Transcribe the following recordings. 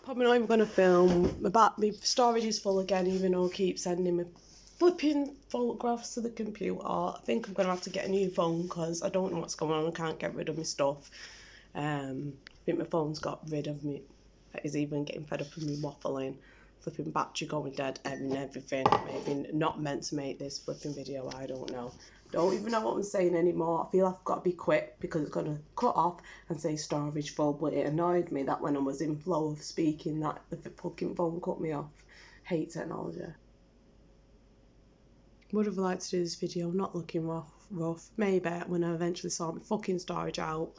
Probably not even going to film. My storage is full again, even though I keep sending me flipping photographs to the computer. I think I'm going to have to get a new phone because I don't know what's going on. I can't get rid of my stuff. I think my phone's got rid of me. It's even getting fed up with me waffling. Flipping battery going dead and everything. Maybe not meant to make this flipping video, I don't know. Don't even know what I'm saying anymore. I feel I've got to be quick because it's going to cut off and say storage full, but it annoyed me that when I was in flow of speaking that the fucking phone cut me off. Hate technology. Would have liked to do this video not looking rough. Maybe when I eventually sort my fucking storage out,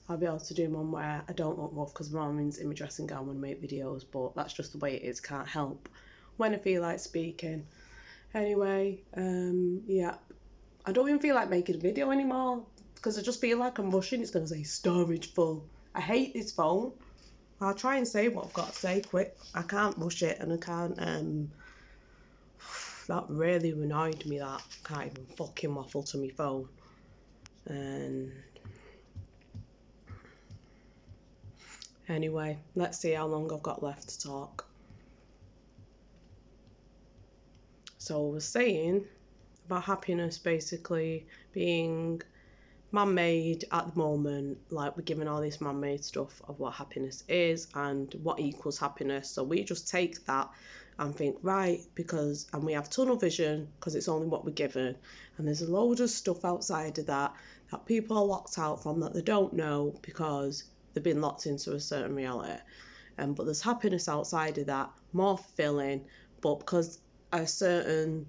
I'll be able to do one where I don't look rough because my mum's in my dressing gown when I make videos, but that's just the way it is, can't help when I feel like speaking. Anyway, yeah, I don't even feel like making a video anymore because I just feel like I'm rushing. It's going to say storage full. I hate this phone. I'll try and say what I've got to say quick. I can't rush it and I can't, that really annoyed me that I can't even fucking waffle to my phone. And anyway, let's see how long I've got left to talk. So I was saying about happiness basically being man-made at the moment, like we're given all this man-made stuff of what happiness is and what equals happiness. So we just take that and think, right, and we have tunnel vision because it's only what we're given. And there's a load of stuff outside of that people are locked out from that they don't know because they've been locked into a certain reality. But there's happiness outside of that, more fulfilling, but because a certain,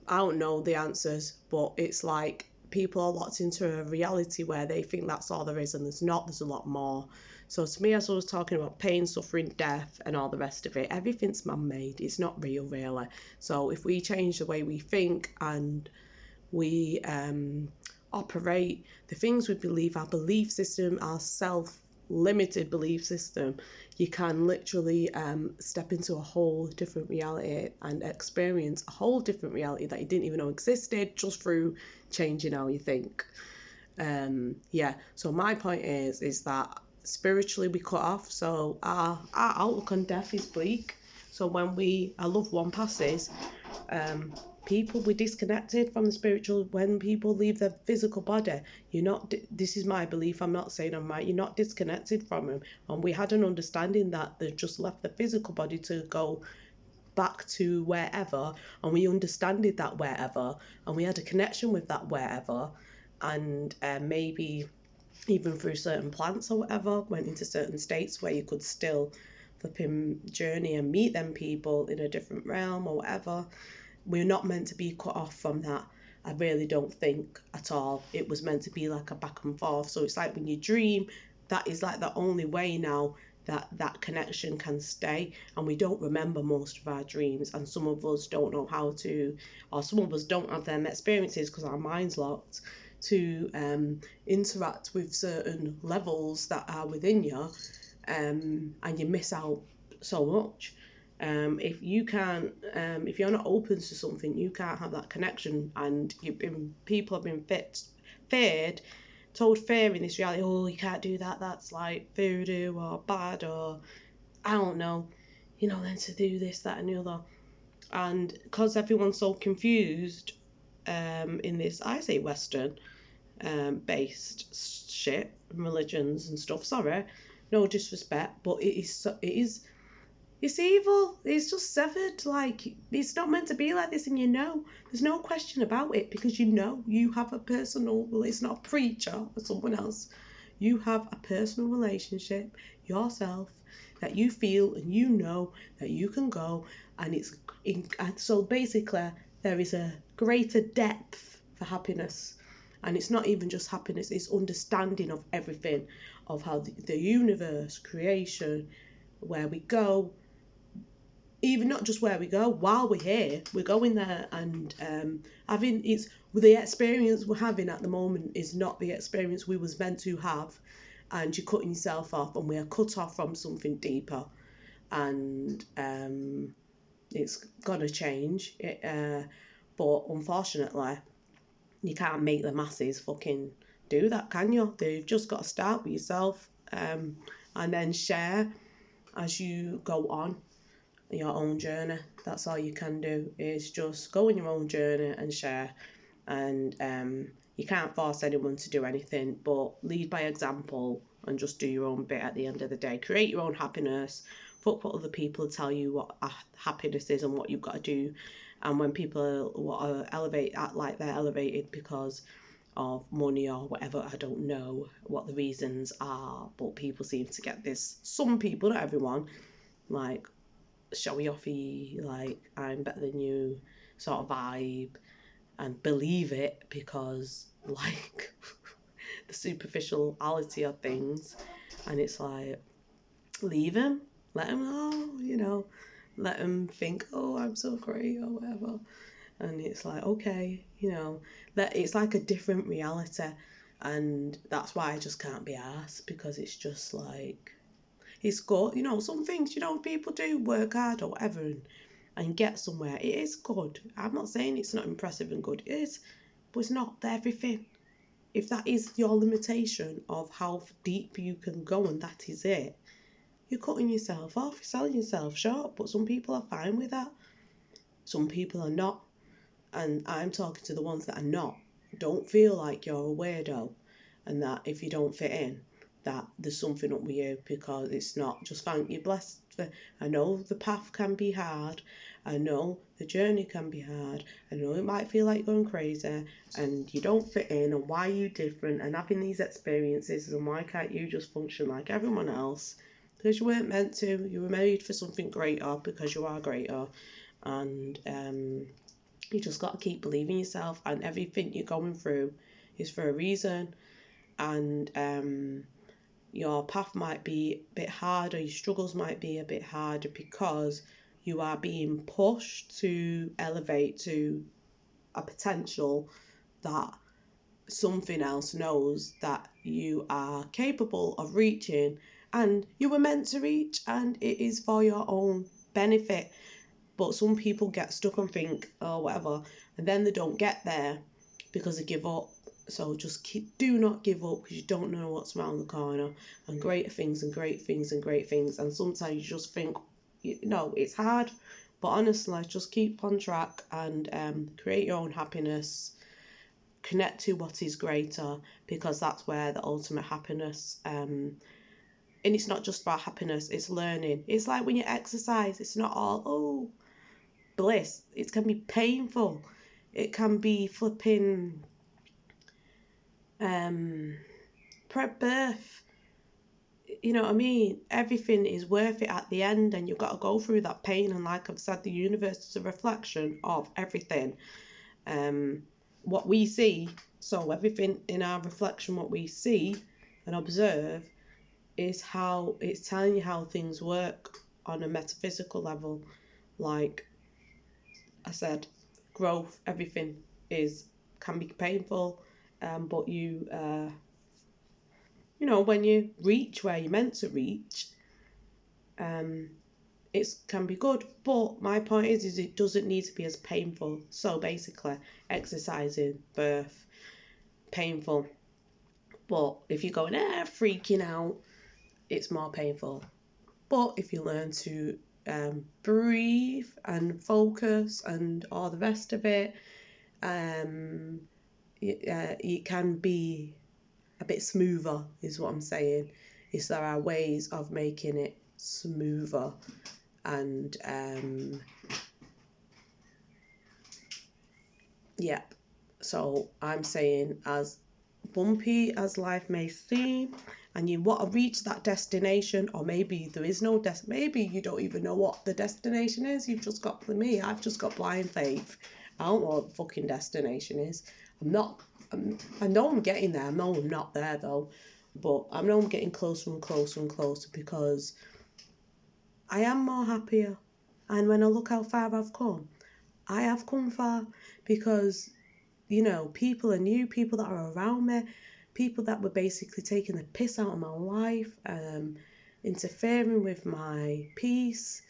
I don't know the answers, but it's like people are locked into a reality where they think that's all there is and there's not, there's a lot more. So to me, as I was talking about pain, suffering, death and all the rest of it, everything's man-made, it's not real really. So if we change the way we think and we operate, the things we believe, our belief system, our self-limited belief system, you can literally step into a whole different reality and experience a whole different reality that you didn't even know existed just through changing how you think. So my point is that spiritually we cut off, so our outlook on death is bleak. So when a loved one passes, we're disconnected from the spiritual. When people leave their physical body, this is my belief, I'm not saying I'm right, you're not disconnected from them. And we had an understanding that they just left the physical body to go back to wherever, and we understood that wherever, and we had a connection with that wherever, and maybe even through certain plants or whatever, went into certain states where you could still flipping journey and meet them people in a different realm or whatever. We're not meant to be cut off from that. I really don't think at all. It was meant to be like a back and forth. So it's like when you dream, that is like the only way now that connection can stay, and we don't remember most of our dreams, and some of us don't know how to, or some of us don't have them experiences because our mind's locked to interact with certain levels that are within you, and you miss out so much. If you're not open to something, you can't have that connection, and people have been told fear in this reality. Oh, you can't do that, that's like voodoo or bad, or I don't know, then to do this, that and the other. And because everyone's so confused in this, I say Western based shit, religions and stuff, sorry, no disrespect, but it's evil. It's just severed. Like, it's not meant to be like this, and there's no question about it, because you have a personal, it's not a preacher or someone else, you have a personal relationship yourself that you feel, and that you can go, and so basically there is a greater depth for happiness. And it's not even just happiness, it's understanding of everything, of how the universe, creation, where we go, even not just where we go, while we're here, we're going there, and the experience we're having at the moment is not the experience we was meant to have, and you're cutting yourself off, and we are cut off from something deeper, and it's gonna change, but unfortunately, you can't make the masses fucking do that, can you? They've just got to start with yourself, and then share as you go on your own journey. That's all you can do, is just go on your own journey and share. And you can't force anyone to do anything, but lead by example and just do your own bit at the end of the day. Create your own happiness. Fuck what other people tell you what happiness is and what you've got to do. And when people want to act like they're elevated because of money or whatever, I don't know what the reasons are, but people seem to get this, some people, not everyone, like showy offy, like I'm better than you sort of vibe, and believe it because like the superficiality of things. And it's like, leave him, let him know, let him think, oh, I'm so great or whatever. And it's like, okay, that it's like a different reality. And that's why I just can't be arsed, because it's just like, it's good, some things, people do work hard or whatever and get somewhere. It is good. I'm not saying it's not impressive and good. It is, but it's not everything. If that is your limitation of how deep you can go and that is it, you're cutting yourself off, you're selling yourself short. But some people are fine with that. Some people are not. And I'm talking to the ones that are not. Don't feel like you're a weirdo and that if you don't fit in, that there's something up with you, because it's not. Just thank you, blessed. I know the path can be hard. I know the journey can be hard. I know it might feel like you're going crazy and you don't fit in, and why are you different, and having these experiences, and why can't you just function like everyone else? Because you weren't meant to. You were made for something greater, because you are greater. And you just got to keep believing yourself, and everything you're going through is for a reason. And your path might be a bit harder, your struggles might be a bit harder, because you are being pushed to elevate to a potential that something else knows that you are capable of reaching, and you were meant to reach, and it is for your own benefit. But some people get stuck and think, oh, whatever, and then they don't get there because they give up. So just do not give up, because you don't know what's around the corner, and greater things and great things and great things. And sometimes you just think, it's hard, but honestly, just keep on track and create your own happiness. Connect to what is greater, because that's where the ultimate happiness. And it's not just about happiness; it's learning. It's like when you exercise; it's not all bliss. It can be painful. It can be flipping birth. You know what I mean? Everything is worth it at the end, and you've got to go through that pain. And like I've said, the universe is a reflection of everything. What we see, so everything in our reflection, what we see and observe, is how it's telling you how things work on a metaphysical level. Like I said, growth, everything can be painful, but when you reach where you're meant to reach, it can be good. But my point is it doesn't need to be as painful. So basically, exercising, birth, painful. But if you're going freaking out, it's more painful. But if you learn to breathe and focus and all the rest of it, it can be a bit smoother, is what I'm saying. There are ways of making it smoother, and so I'm saying, as bumpy as life may seem, and you want to reach that destination, or maybe there is no maybe you don't even know what the destination is. I've just got blind faith. I don't know what the fucking destination is. I know I'm getting there. I know I'm not there though, but I know I'm getting closer and closer and closer, because I am more happier. And when I look how far I've come, I have come far, because people are new, people that are around me, people that were basically taking the piss out of my life, interfering with my peace,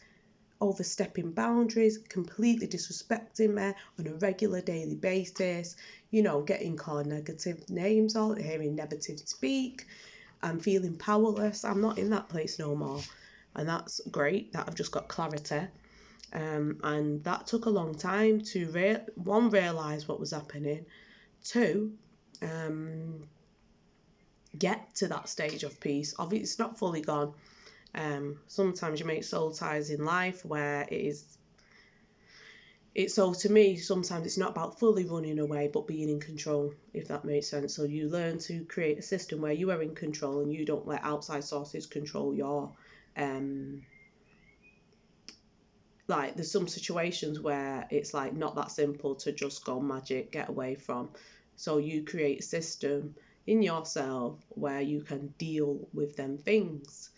overstepping boundaries, completely disrespecting me on a regular daily basis, getting called negative names, hearing negative speak, and feeling powerless. I'm not in that place no more. and that's great that I've just got clarity. And that took a long time to realise what was happening, two, get to that stage of peace. Obviously, it's not fully gone. Sometimes you make soul ties in life where so to me, sometimes it's not about fully running away, but being in control, if that makes sense. So you learn to create a system where you are in control and you don't let outside sources control your, like there's some situations where it's like not that simple to just go magic, get away from. So you create a system in yourself where you can deal with them things.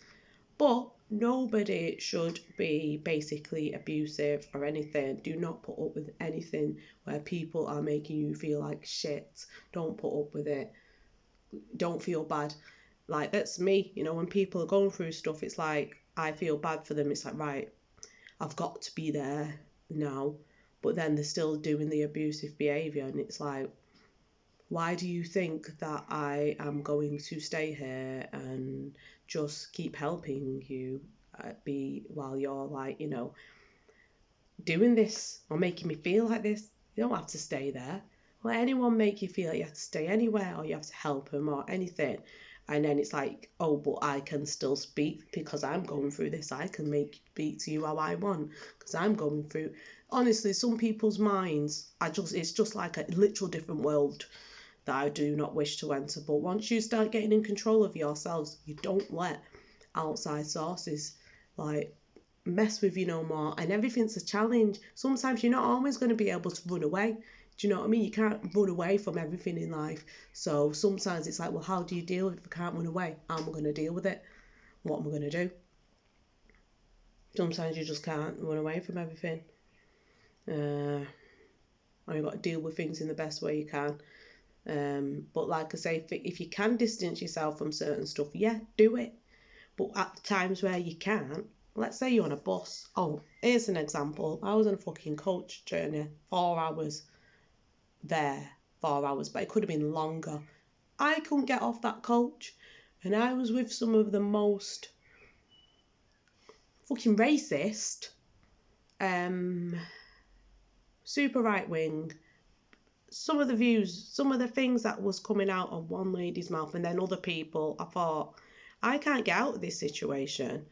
But nobody should be basically abusive or anything. Do not put up with anything where people are making you feel like shit. Don't put up with it. Don't feel bad. Like, that's me. You know, when people are going through stuff, it's like I feel bad for them. It's like, right, I've got to be there now. But then they're still doing the abusive behaviour, and it's like, why do you think that I am going to stay here and just keep helping you be while you're like, you know, doing this or making me feel like this? You don't have to stay there. Let anyone make you feel like you have to stay anywhere or you have to help them or anything. And then it's like, oh, but I can still speak because I'm going through this. I can speak to you how I want because I'm going through. Honestly, some people's minds, it's just like a literal different world that I do not wish to enter. But once you start getting in control of yourselves, you don't let outside sources like mess with you no more, and everything's a challenge. Sometimes you're not always going to be able to run away. Do you know what I mean? You can't run away from everything in life. So sometimes it's like, well, how do you deal with it if I can't run away? How am I going to deal with it? What am I going to do? Sometimes you just can't run away from everything. Or you've got to deal with things in the best way you can. But like I say, if you can distance yourself from certain stuff, yeah, do it. But at the times where you can't, let's say you're on a bus. Oh, here's an example. I was on a fucking coach journey, 4 hours there, 4 hours, but it could have been longer. I couldn't get off that coach, and I was with some of the most fucking racist, super right wing. Some of the views, some of the things that was coming out of one lady's mouth, and then other people, I thought, I can't get out of this situation.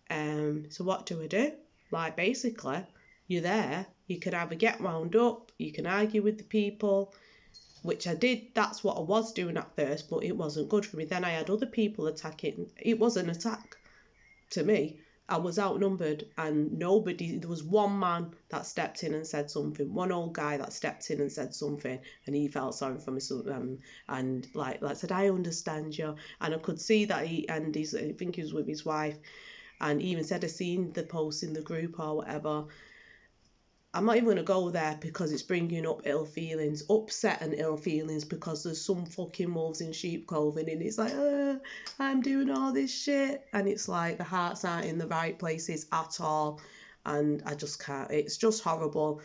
So what do I do? Like, basically, you're there, you can either get wound up, you can argue with the people, which I did. That's what I was doing at first, but it wasn't good for me. Then I had other people attacking. It was an attack to me. I was outnumbered, and there was one man that stepped in and said something, one old guy that stepped in and said something, and he felt sorry for me, and like said, I understand you, and I could see that I think he was with his wife, and he even said, I seen the post in the group or whatever. I'm not even going to go there because it's bringing up upset and ill feelings, because there's some fucking wolves in sheep clothing, and it's like, I'm doing all this shit, and it's like the hearts aren't in the right places at all, and I just can't. It's just horrible.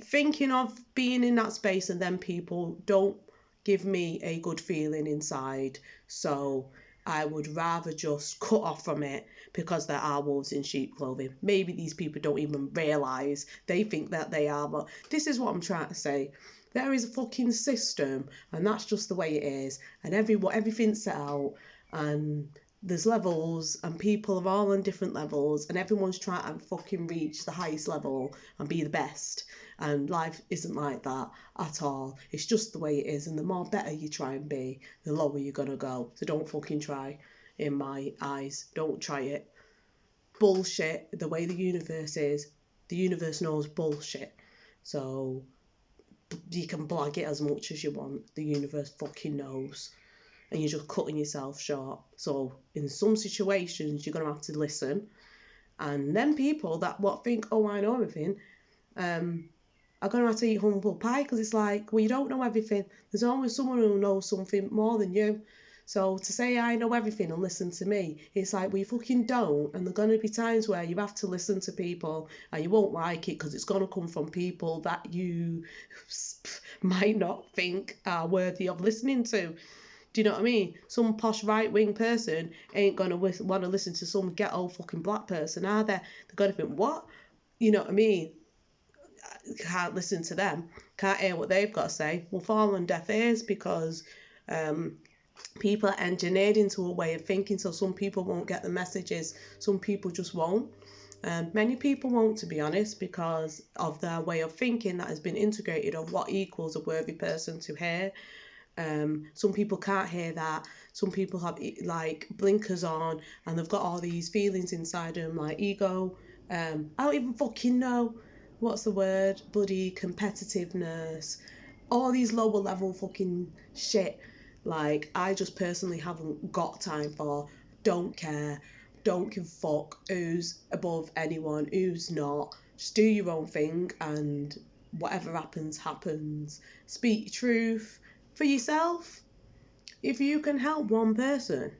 Thinking of being in that space and then people don't give me a good feeling inside, so I would rather just cut off from it, because there are wolves in sheep clothing. Maybe these people don't even realise. They think that they are, but this is what I'm trying to say. There is a fucking system, and that's just the way it is, and everything's set out, and there's levels, and people are all on different levels, and everyone's trying to fucking reach the highest level and be the best, and life isn't like that at all. It's just the way it is, and the more better you try and be, the lower you're gonna go. So don't fucking try, in my eyes. Don't try it. Bullshit. The way the universe is, the universe knows bullshit. So you can blag it as much as you want. The universe fucking knows. And you're just cutting yourself short. So in some situations, you're going to have to listen. And then people that think, oh, I know everything, are going to have to eat humble pie, because it's like, well, you don't know everything. There's always someone who knows something more than you. So to say I know everything and listen to me, it's like, well, you fucking don't. And there are going to be times where you have to listen to people and you won't like it, because it's going to come from people that you might not think are worthy of listening to. Do you know what I mean? Some posh right-wing person ain't going to want to listen to some ghetto fucking black person, are they? They're going to think, what? You know what I mean? Can't listen to them, can't hear what they've got to say, will fall on deaf ears because people are engineered into a way of thinking. So some people won't get the messages, some people just won't. Many people won't, to be honest, because of their way of thinking that has been integrated of what equals a worthy person to hear. Some people can't hear that. Some people have like blinkers on and they've got all these feelings inside them, like ego. I don't even fucking know what's the word, bloody competitiveness, all these lower level fucking shit. Like, I just personally haven't got time for, don't care, don't give a fuck who's above anyone, who's not. Just do your own thing and whatever happens, happens. Speak your truth for yourself. If you can help one person,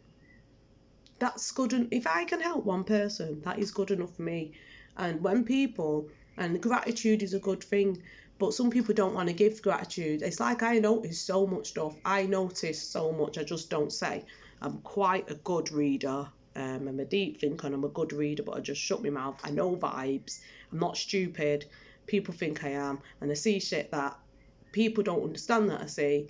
that's good. If I can help one person, that is good enough for me. And when people, and gratitude is a good thing, but some people don't want to give gratitude. It's like I notice so much stuff. I notice so much, I just don't say. I'm quite a good reader. I'm a deep thinker and I'm a good reader, but I just shut my mouth. I know vibes. I'm not stupid. People think I am. And I see shit that people don't understand that I see.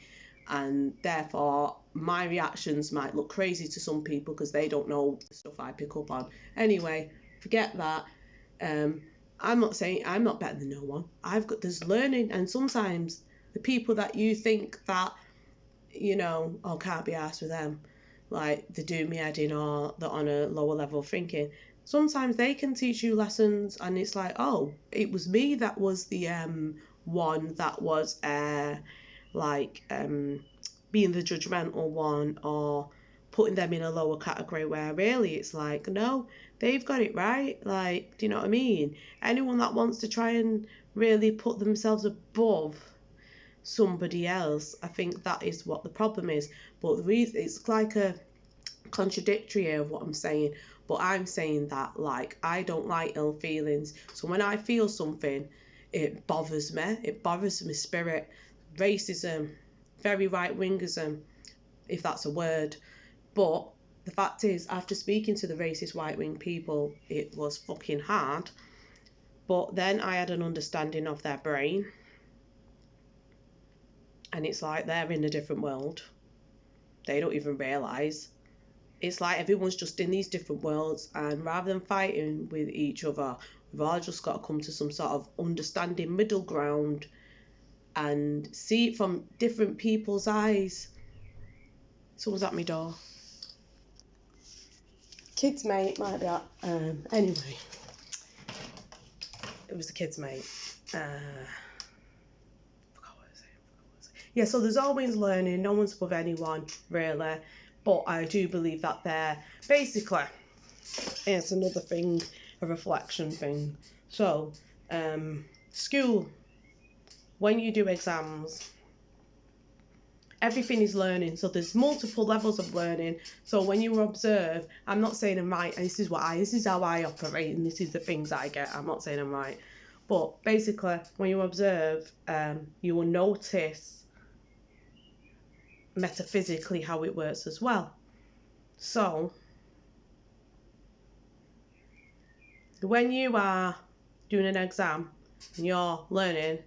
And therefore, my reactions might look crazy to some people because they don't know the stuff I pick up on. Anyway, forget that. I'm not saying I'm not better than no one. There's learning, and sometimes the people that you think that, oh, can't be arsed with them, like they do me head in or they're on a lower level of thinking, sometimes they can teach you lessons, and it's like, oh, it was me that was the one that was being the judgmental one or putting them in a lower category, where really it's like, no, they've got it right. Like, do you know what I mean? Anyone that wants to try and really put themselves above somebody else, I think that is what the problem is. But the reason, it's like a contradictory of what I'm saying, but I'm saying that, like, I don't like ill feelings. So when I feel something, it bothers me. It bothers my spirit. Racism, very right-wingism, if that's a word. But the fact is, after speaking to the racist right-wing people, it was fucking hard. But then I had an understanding of their brain. And it's like they're in a different world. They don't even realise. It's like everyone's just in these different worlds, and rather than fighting with each other, we've all just got to come to some sort of understanding middle ground and see it from different people's eyes. Someone's at my door. Kids mate might be at, anyway. It was the kids mate. Yeah, so there's always learning. No one's above anyone, really. But I do believe that they're basically, it's another thing, a reflection thing. So, school, when you do exams, everything is learning. So there's multiple levels of learning. So when you observe, I'm not saying I'm right, and this is how I operate, and this is the things I get. I'm not saying I'm right. But basically, when you observe, you will notice metaphysically how it works as well. So when you are doing an exam and you're learning,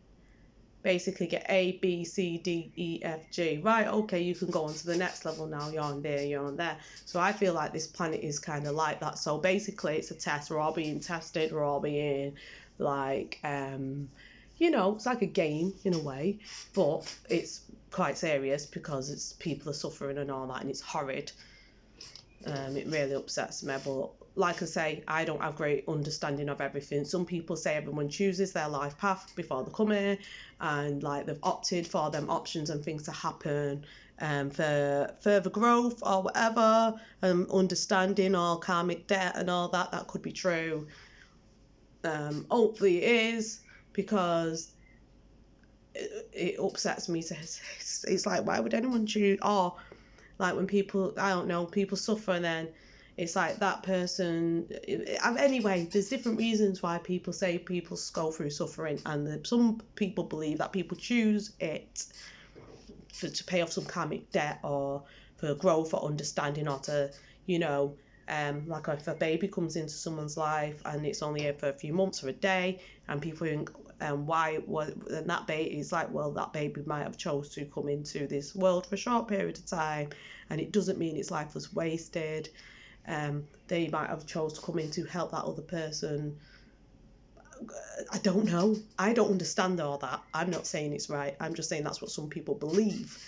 basically get A, B, C, D, E, F, G. Right, okay, you can go on to the next level now. You're on there, you're on there. So I feel like this planet is kind of like that. So basically it's a test. We're all being tested. We're all being like, it's like a game in a way, but it's quite serious because it's people are suffering and all that, and it's horrid. It really upsets me, but like I say, I don't have great understanding of everything. Some people say everyone chooses their life path before they come here, and like they've opted for them options and things to happen for further growth or whatever, understanding or karmic debt and all that. That could be true. Hopefully it is, because it upsets me to, it's like, why would anyone choose, or like when people, I don't know, people suffer, and then it's like that person, anyway, there's different reasons why people say people go through suffering, and some people believe that people choose it to pay off some karmic debt or for growth or understanding, or to, you know, like if a baby comes into someone's life and it's only here for a few months or a day, and people think, then that baby is like, well, that baby might have chose to come into this world for a short period of time, and it doesn't mean its life was wasted. They might have chose to come in to help that other person. I don't know. I don't understand all that. I'm not saying it's right. I'm just saying that's what some people believe.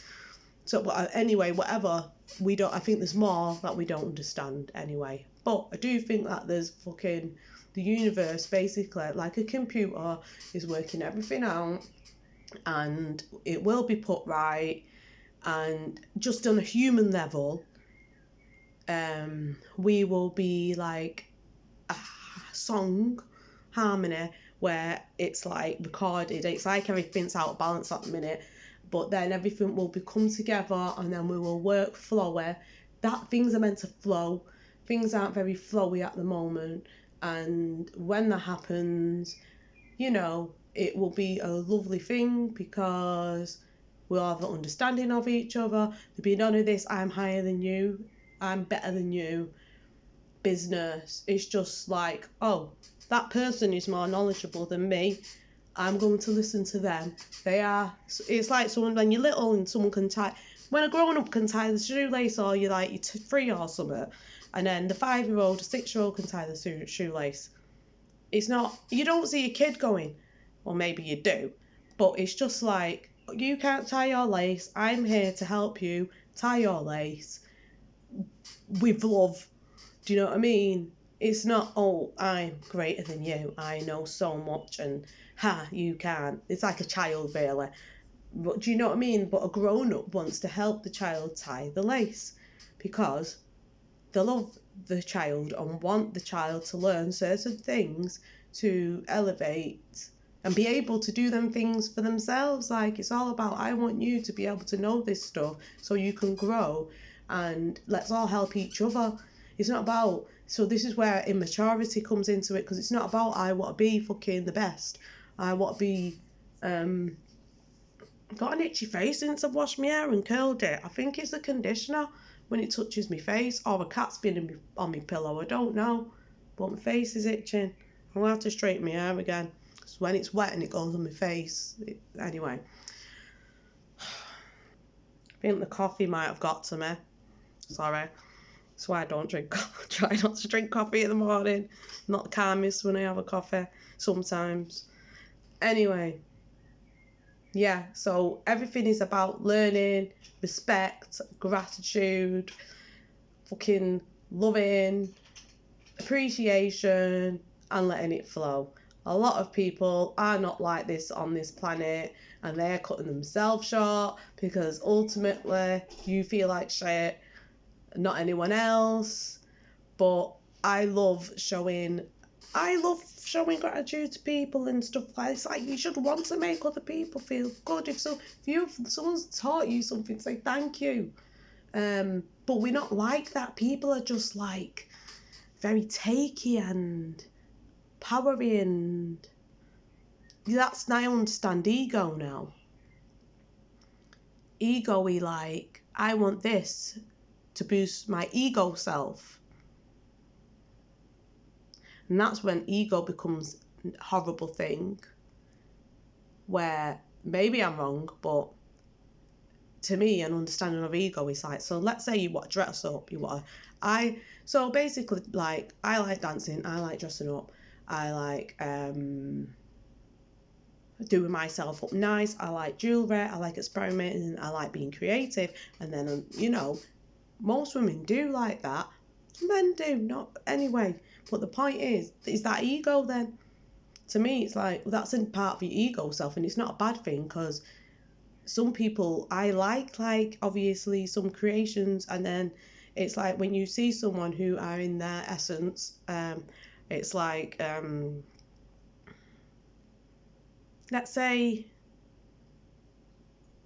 So, but anyway, whatever, we don't. I think there's more that we don't understand anyway. But I do think that there's fucking the universe, basically like a computer, is working everything out, and it will be put right. And just on a human level, we will be like a song harmony where it's like recorded. It's like everything's out of balance at the minute, but then everything will become together, and then we will work flowy. That things are meant to flow. Things aren't very flowy at the moment, and when that happens, you know, it will be a lovely thing, because we'll have an understanding of each other. There'll be none of this I'm higher than you, I'm better than you business. It's just like, oh, that person is more knowledgeable than me, I'm going to listen to them. It's like someone, when you're little and someone can tie, when a grown up can tie the shoelace, or you're like, you're 3 or something, and then the 5-year-old, 6-year-old can tie the shoelace. It's not, you don't see a kid going, well, maybe you do, but it's just like, you can't tie your lace, I'm here to help you tie your lace with love. Do you know what I mean? It's not, oh, I'm greater than you, I know so much, and you can't. It's like a child, really. But do you know what I mean? But a grown-up wants to help the child tie the lace, because they love the child and want the child to learn certain things to elevate and be able to do them things for themselves. Like, it's all about, I want you to be able to know this stuff so you can grow, and let's all help each other. It's not about, so this is where immaturity comes into it, because it's not about, I want to be fucking the best. I want to be, got an itchy face since I've washed my hair and curled it. I think it's the conditioner when it touches my face, or a cat's been on my pillow, I don't know, but my face is itching. I'm going to have to straighten my hair again, because when it's wet and it goes on my face, anyway. I think the coffee might have got to me, sorry. That's why I don't try not to drink coffee in the morning. I'm not the calmest when I have a coffee, sometimes. Anyway, yeah, so everything is about learning, respect, gratitude, fucking loving, appreciation, and letting it flow. A lot of people are not like this on this planet, and they're cutting themselves short because ultimately you feel like shit, not anyone else. But I love showing gratitude to people and stuff like that. It's like, you should want to make other people feel good. If someone's taught you something, say thank you. But we're not like that. People are just like very takey and powery, and that's, I understand ego now. Ego-y, like, I want this to boost my ego self. And that's when ego becomes a horrible thing, where maybe I'm wrong, but to me, an understanding of ego is like, so let's say you want to dress up, so basically, like, I like dancing, I like dressing up, I like doing myself up nice, I like jewellery, I like experimenting, I like being creative, and then, you know, most women do like that, men do, not anyway, but the point is that ego then? To me, it's like, well, that's a part of your ego self, and it's not a bad thing, because some people, I like obviously some creations, and then it's like when you see someone who are in their essence, it's like, let's say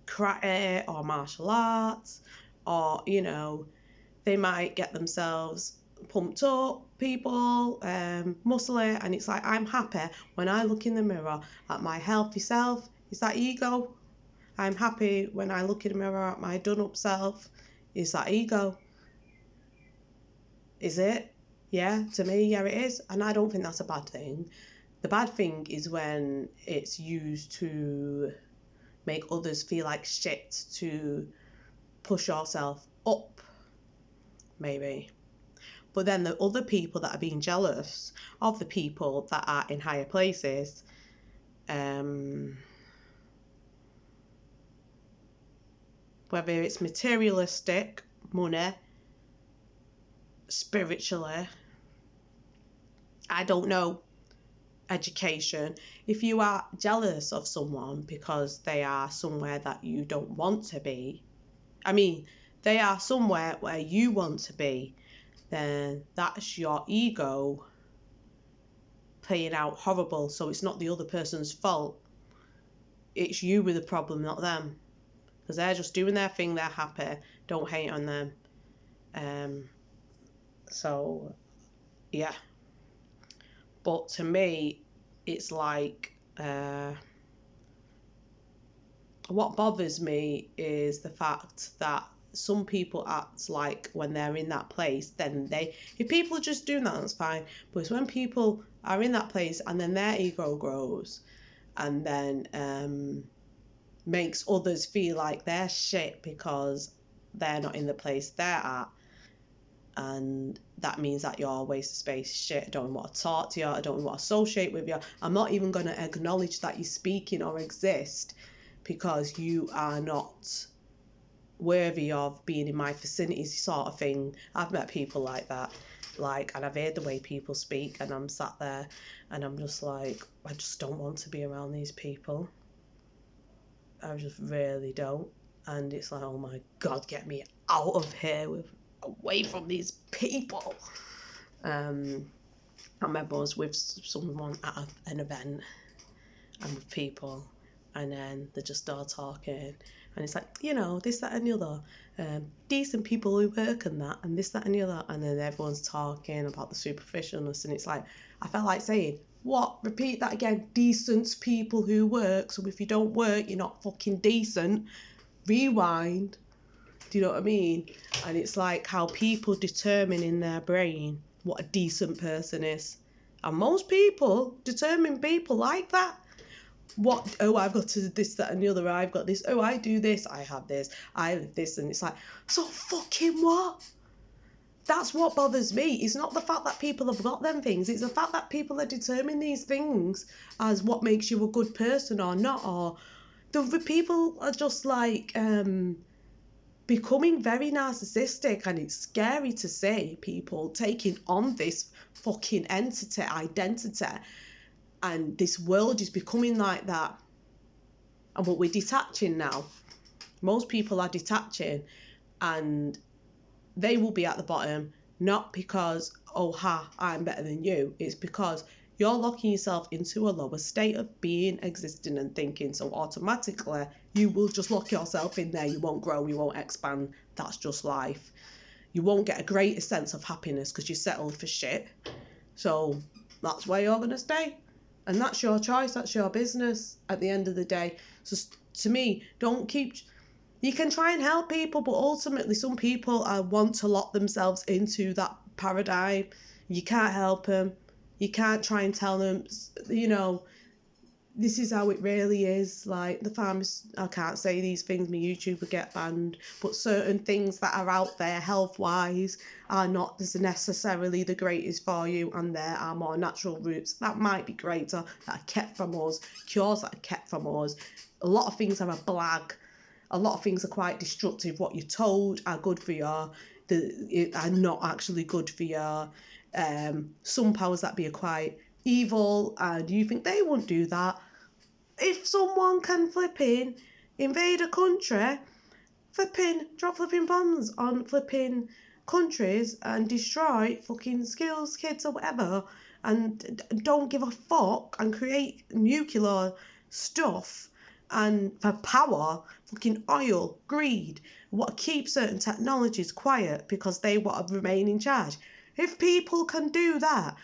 karate or martial arts, or, you know, they might get themselves pumped up, people, muscly, and it's like, I'm happy when I look in the mirror at my healthy self. Is that ego? I'm happy when I look in the mirror at my done up self. is that ego. Is it? Yeah, to me, yeah, it is. And I don't think that's a bad thing. The bad thing is when it's used to make others feel like shit, to push yourself up, maybe. But then the other people that are being jealous of the people that are in higher places, whether it's materialistic, money, spiritually, I don't know, education. If you are jealous of someone because they are somewhere that you don't want to be, I mean, they are somewhere where you want to be, then that's your ego playing out horrible. So it's not the other person's fault. It's you with the problem, not them. Because they're just doing their thing, they're happy. Don't hate on them. So, yeah. But to me, it's like, what bothers me is the fact that some people act like when they're in that place, then if people are just doing that, that's fine. But it's when people are in that place and then their ego grows and then makes others feel like they're shit because they're not in the place they're at. And that means that you're a waste of space, shit, I don't want to talk to you, I don't want to associate with you, I'm not even going to acknowledge that you're speaking or exist because you are not worthy of being in my vicinity, sort of thing. I've met people like that, and I've heard the way people speak, and I'm sat there and I'm just like, I just don't want to be around these people. I just really don't. And it's like, oh my God, get me out of here, away from these people. I remember I was with someone at an event and with people, and then they just start talking, and it's like, this, that, and the other, decent people who work and that, and this, that, and the other, and then everyone's talking about the superficialness, and it's like, I felt like saying, what? Repeat that again. Decent people who work. So if you don't work, you're not fucking decent. Rewind. Do you know what I mean? And it's like how people determine in their brain what a decent person is. And most people determine people like that. What? Oh, I've got to this, that, and the other. I've got this. Oh, I do this. I have this. I live this. And it's like, so fucking what? That's what bothers me. It's not the fact that people have got them things. It's the fact that people are determining these things as what makes you a good person or not. Or the people are just like becoming very narcissistic, and it's scary to see people taking on this fucking identity, and this world is becoming like that. And what we're detaching now. Most people are detaching, and they will be at the bottom, not because, oh ha, I'm better than you. It's because you're locking yourself into a lower state of being, existing and thinking. So automatically you will just lock yourself in there. You won't grow, you won't expand. That's just life. You won't get a greater sense of happiness because you're settled for shit. So that's where you're going to stay. And that's your choice. That's your business at the end of the day. So to me, you can try and help people, but ultimately some people want to lock themselves into that paradigm. You can't help them. You can't try and tell them, this is how it really is. Like the farmers, I can't say these things, my YouTube would get banned, but certain things that are out there health-wise are not necessarily the greatest for you, and there are more natural routes that might be greater, that are kept from us, cures that are kept from us. A lot of things are a blag. A lot of things are quite destructive. What you're told are good for you are not actually good for you. Some powers that be are quite evil, and you think they won't do that. If someone can flipping invade a country, drop flipping bombs on flipping countries and destroy fucking schools, kids or whatever, and don't give a fuck and create nuclear stuff, and for power, fucking oil, greed, what keep certain technologies quiet because they want to remain in charge. If people can do that,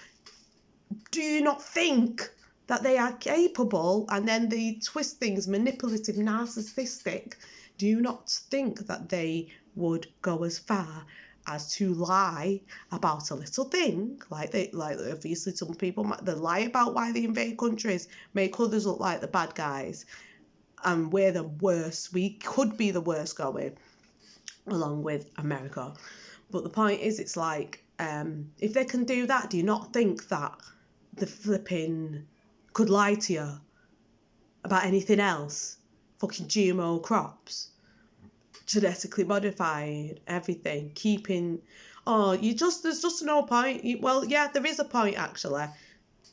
do you not think that they are capable, and then they twist things, manipulative, narcissistic, do you not think that they would go as far as to lie about a little thing, like obviously some people they lie about why they invade countries, make others look like the bad guys, and we're the worst. We could be the worst going, along with America. But the point is, it's like, if they can do that, do you not think that the flipping could lie to you about anything else? Fucking GMO crops, genetically modified, everything, keeping. Oh, there's just no point. Well, yeah, there is a point actually.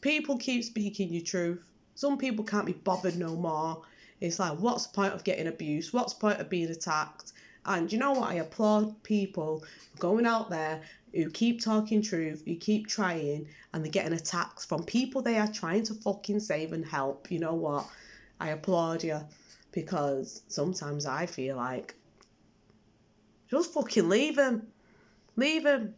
People keep speaking your truth. Some people can't be bothered no more. It's like, what's the point of getting abused? What's the point of being attacked? And you know what? I applaud people going out there who keep talking truth, who keep trying, and they're getting attacked from people they are trying to fucking save and help. You know what? I applaud you, because sometimes I feel like, just fucking leave them. Leave them.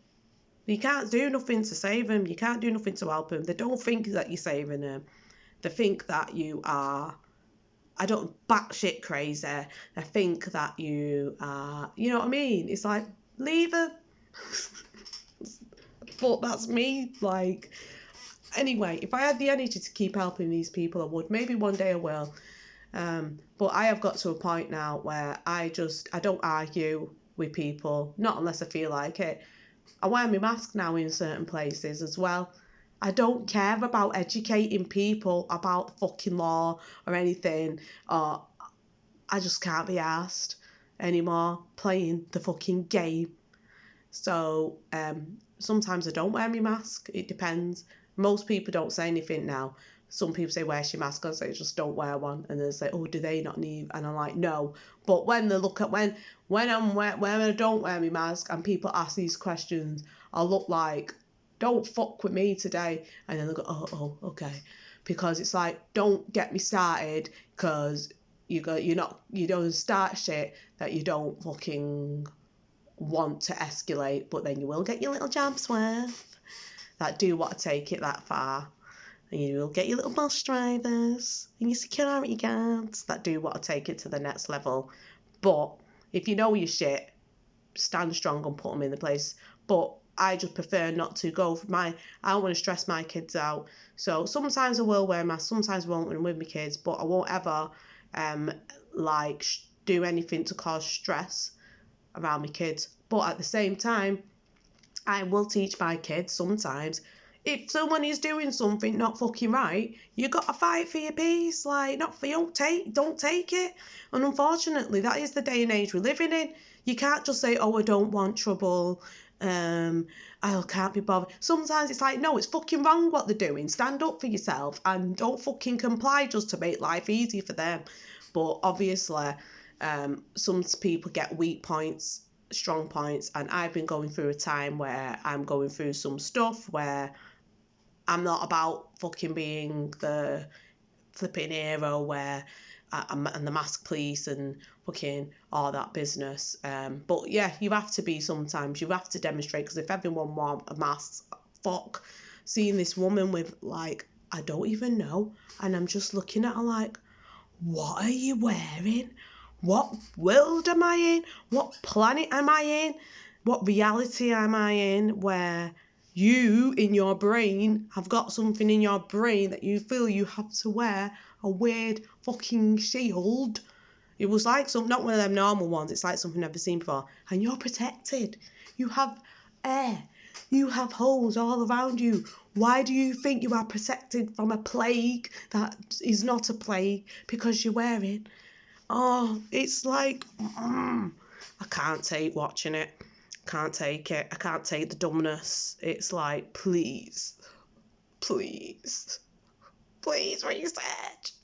You can't do nothing to save them. You can't do nothing to help them. They don't think that you're saving them. They think that you are, batshit crazy. They think that you are, you know what I mean? It's like, leave them. But that's me. Like, anyway, if I had the energy to keep helping these people, I would. Maybe one day I will. But I have got to a point now where I don't argue with people, not unless I feel like it. I wear my mask now in certain places as well. I don't care about educating people about fucking law or anything. Or I just can't be arsed anymore playing the fucking game. So sometimes I don't wear my mask. It depends. Most people don't say anything now. Some people say, where's your mask? I say, just don't wear one. And they say, oh, do they not need? And I'm like, no. But when they look at when I don't wear my mask and people ask these questions, I look like, don't fuck with me today. And then they go, oh, okay. Because it's like, don't get me started, because you don't start shit that you don't fucking want to escalate, but then you will get your little jabs worth that do want to take it that far. And you will get your little bus drivers and your security guards that do want to take it to the next level. But if you know your shit, stand strong and put them in the place. But I just prefer not to go for I don't want to stress my kids out. So sometimes I will wear a mask, sometimes I won't when I'm with my kids, but I won't ever do anything to cause stress around my kids. But at the same time, I will teach my kids sometimes, if someone is doing something not fucking right, you got to fight for your peace. Like, don't take it. And unfortunately, that is the day and age we're living in. You can't just say, oh, I don't want trouble. I can't be bothered. Sometimes it's like, no, it's fucking wrong what they're doing. Stand up for yourself and don't fucking comply just to make life easy for them. But obviously, some people get weak points, strong points, and I've been going through a time where I'm going through some stuff where I'm not about fucking being the flipping hero where I'm the mask police and fucking all that business. But yeah, you have to be sometimes. You have to demonstrate, because if everyone wore a mask, fuck, seeing this woman with, like, I don't even know, and I'm just looking at her like, what are you wearing? What world am I in? What planet am I in? What reality am I in where you, in your brain, have got something in your brain that you feel you have to wear a weird fucking shield? It was like not one of them normal ones. It's like something I've never seen before. And you're protected. You have air. You have holes all around you. Why do you think you are protected from a plague that is not a plague because you're wearing? Oh, it's like, I can't take watching it. Can't take it. I can't take the dumbness. It's like, please research.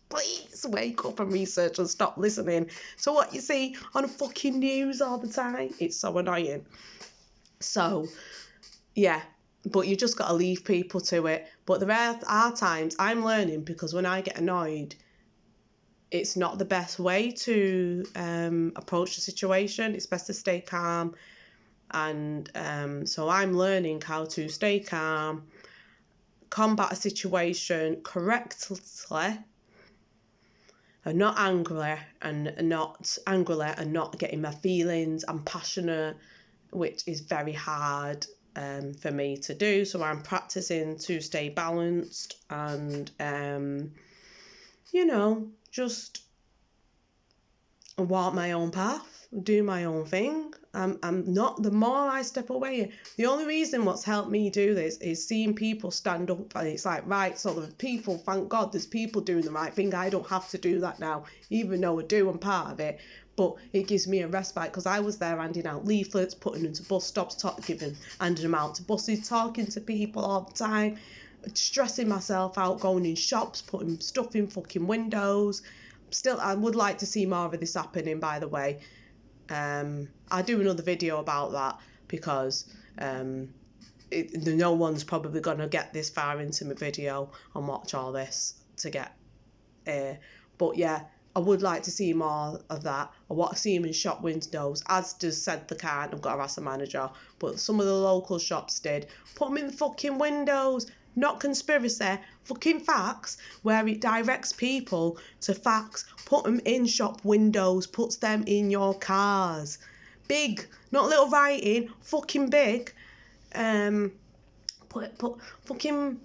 Please wake up and research and stop listening to what you see on the fucking news all the time. It's so annoying. So, yeah, but you just got to leave people to it. But there are times I'm learning, because when I get annoyed, it's not the best way to approach the situation. It's best to stay calm. And so I'm learning how to stay calm, combat a situation correctly, and not angrily and not getting my feelings. I'm passionate, which is very hard for me to do. So I'm practicing to stay balanced and just walk my own path, do my own thing. I'm not, the more I step away, the only reason what's helped me do this is seeing people stand up, and it's like, right, so the people, thank God there's people doing the right thing. I don't have to do that now, even though I do, I'm part of it. But it gives me a respite, because I was there handing out leaflets, putting them to bus stops, handing them out to buses, talking to people all the time, stressing myself out, going in shops, putting stuff in fucking windows. Still, I would like to see more of this happening, by the way. I'll do another video about that, because no one's probably going to get this far into my video and watch all this to get but yeah, I would like to see more of that. I want to see them in shop windows, as just said the can't. I've got to ask the manager, but some of the local shops did. Put them in the fucking windows. Not conspiracy, fucking facts, where it directs people to facts. Put them in shop windows, puts them in your cars. Big, not little writing, fucking big. Put fucking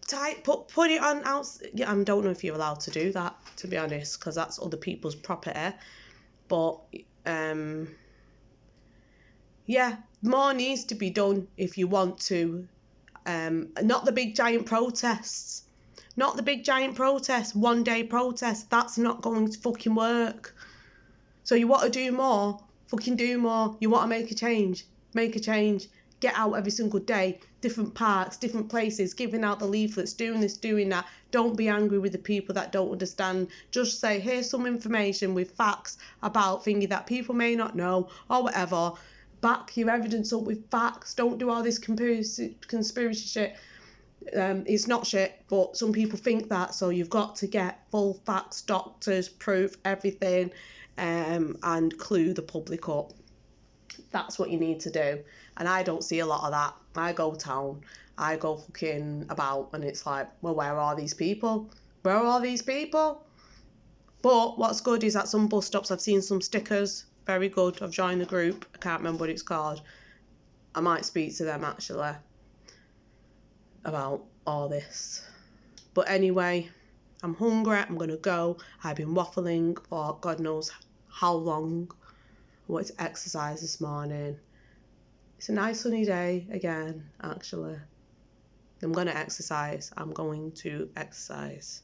tight, put it on out. Yeah, I don't know if you're allowed to do that, to be honest, because that's other people's property. But yeah, more needs to be done if you want to. Not the big giant protests. Not the big giant protests, 1 day protests. That's not going to fucking work. So you want to do more, fucking do more. You want to make a change, make a change. Get out every single day, different parks, different places, giving out the leaflets, doing this, doing that. Don't be angry with the people that don't understand. Just say, here's some information with facts about things that people may not know or whatever. Back your evidence up with facts. Don't do all this conspiracy shit. It's not shit, but some people think that, so you've got to get full facts, doctors, proof, everything, and clue the public up. That's what you need to do. And I don't see a lot of that. I go town, I go fucking about, and it's like, well, where are these people? Where are all these people? But what's good is at some bus stops I've seen some stickers. Very good. I've joined the group. I can't remember what it's called. I might speak to them actually about all this. But anyway, I'm hungry. I'm going to go. I've been waffling for God knows how long. I wanted to exercise this morning. It's a nice sunny day again, actually. I'm going to exercise. I'm going to exercise.